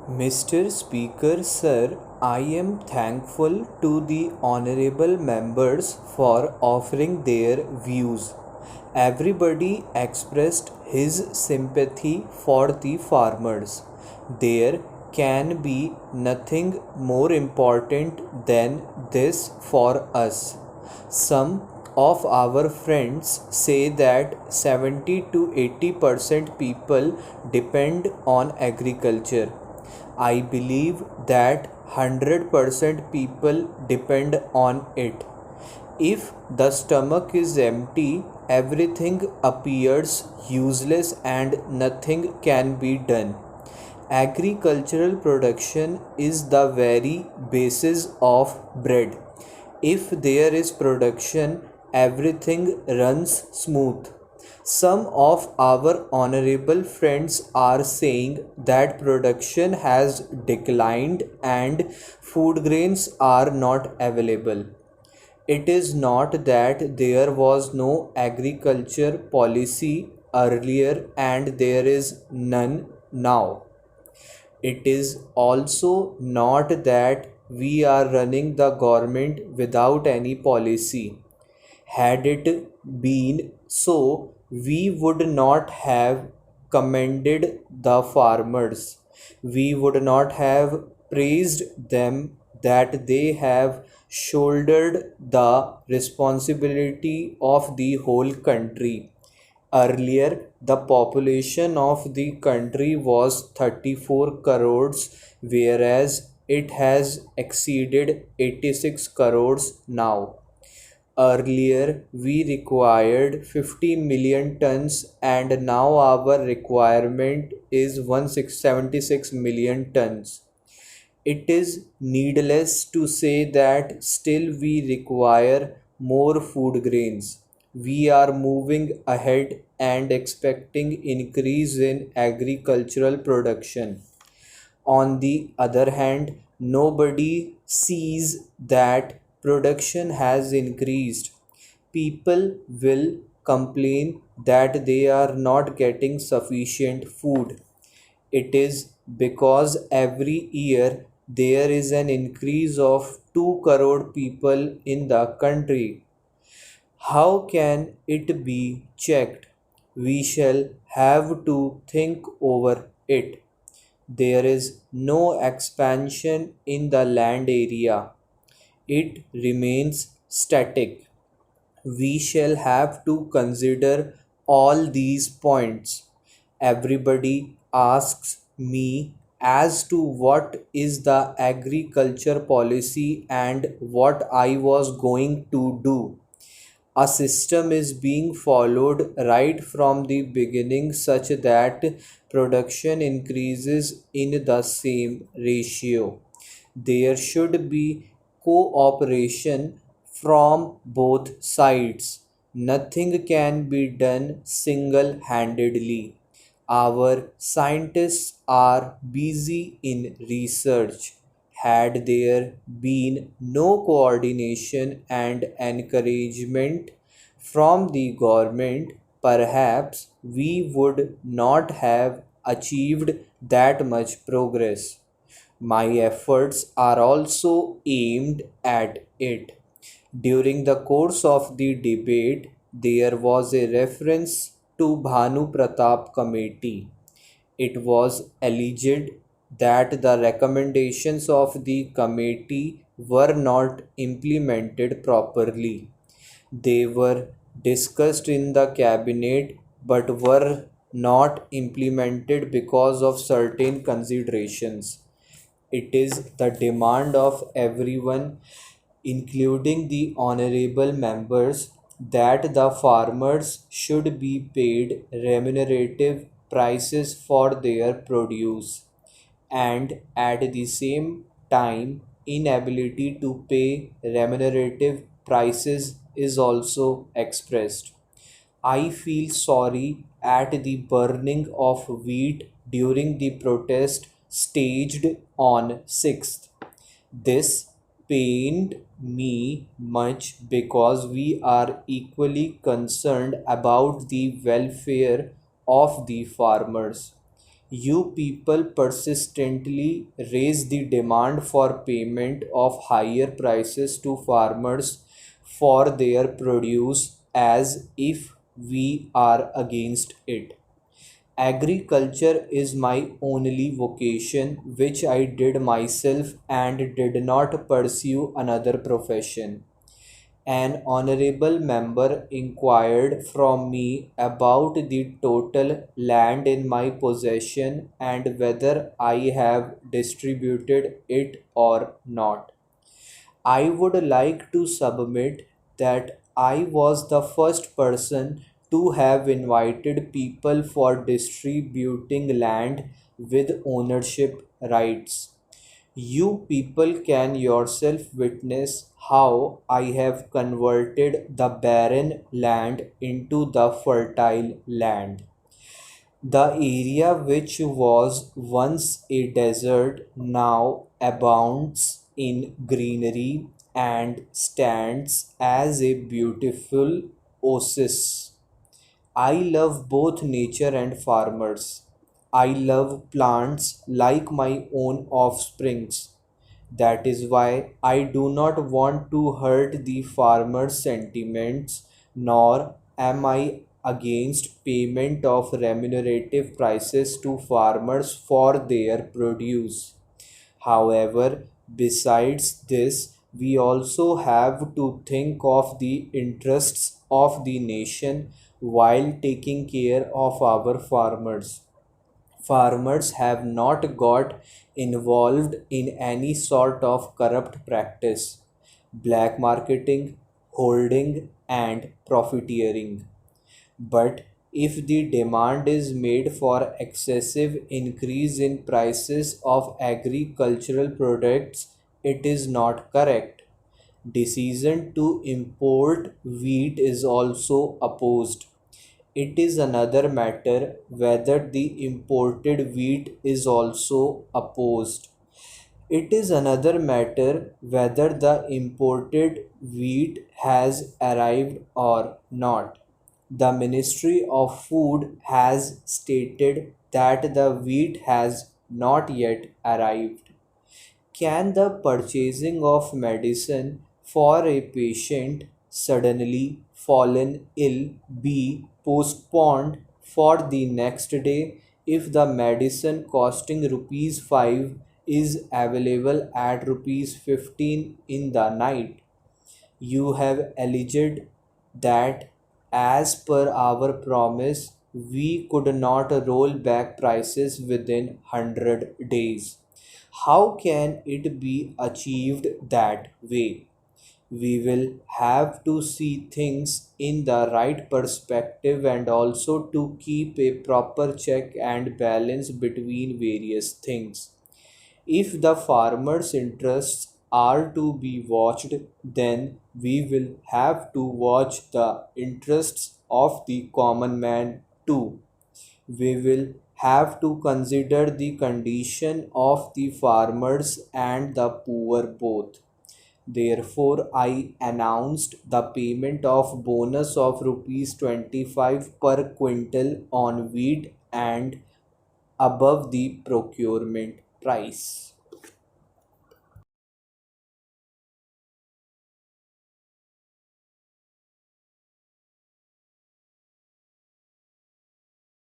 Mr. Speaker, Sir, I am thankful to the honorable members for offering their views. Everybody expressed his sympathy for the farmers. There can be nothing more important than this for us. Some of our friends say that 70 to 80% people depend on agriculture. I believe that 100% people depend on it. If the stomach is empty, everything appears useless and nothing can be done. Agricultural production is the very basis of bread. If there is production, everything runs smooth. Some of our honorable friends are saying that production has declined and food grains are not available. It is not that there was no agriculture policy earlier and there is none now. It is also not that we are running the government without any policy. Had it been so, we would not have commended the farmers. We would not have praised them that they have shouldered the responsibility of the whole country. Earlier, the population of the country was 34 crores, whereas it has exceeded 86 crores now. Earlier, we required 50 million tons, and now our requirement is 176 million tons. It is needless to say that still we require more food grains. We are moving ahead and expecting increase in agricultural production. On the other hand, nobody sees that production has increased. People will complain that they are not getting sufficient food. It is because every year there is an increase of 2 crore people in the country. How can it be checked? We shall have to think over it. There is no expansion in the land area. It remains static. We shall have to consider all these points. Everybody asks me as to what is the agriculture policy and what I was going to do. A system is being followed right from the beginning such that production increases in the same ratio. There should be cooperation from both sides. Nothing can be done single handedly. Our scientists are busy in research. Had there been no coordination and encouragement from the government, perhaps we would not have achieved that much progress. My efforts are also aimed at it. During the course of the debate, there was a reference to Bhanu Pratap Committee. It was alleged that the recommendations of the committee were not implemented properly. They were discussed in the cabinet but were not implemented because of certain considerations. It is the demand of everyone, including the honorable members, that the farmers should be paid remunerative prices for their produce, and at the same time, inability to pay remunerative prices is also expressed. I feel sorry at the burning of wheat during the protest staged on 6th. This pained me much because we are equally concerned about the welfare of the farmers. You people persistently raise the demand for payment of higher prices to farmers for their produce as if we are against it. Agriculture is my only vocation, which I did myself and did not pursue another profession. An honorable member inquired from me about the total land in my possession and whether I have distributed it or not. I would like to submit that I was the first person to have invited people for distributing land with ownership rights. You people can yourself witness how I have converted the barren land into the fertile land. The area which was once a desert now abounds in greenery and stands as a beautiful oasis. I love both nature and farmers. I love plants like my own offsprings. That is why I do not want to hurt the farmer's sentiments, nor am I against payment of remunerative prices to farmers for their produce. However, besides this, we also have to think of the interests of the nation while taking care of our farmers. Farmers have not got involved in any sort of corrupt practice, black marketing, holding, and profiteering. But if the demand is made for excessive increase in prices of agricultural products, it is not correct. Decision to import wheat is also opposed. It is another matter whether the imported wheat is also opposed. It is another matter whether the imported wheat has arrived or not. The Ministry of Food has stated that the wheat has not yet arrived. Can the purchasing of medicine for a patient suddenly fallen ill be postponed for the next day if the medicine costing rupees 5 is available at rupees 15 in the night? You have alleged that as per our promise, we could not roll back prices within 100 days. How can it be achieved that way? We will have to see things in the right perspective and also to keep a proper check and balance between various things. If the farmer's interests are to be watched, then we will have to watch the interests of the common man too. We will have to consider the condition of the farmers and the poor both. Therefore, I announced the payment of bonus of rupees 25 per quintal on wheat and above the procurement price.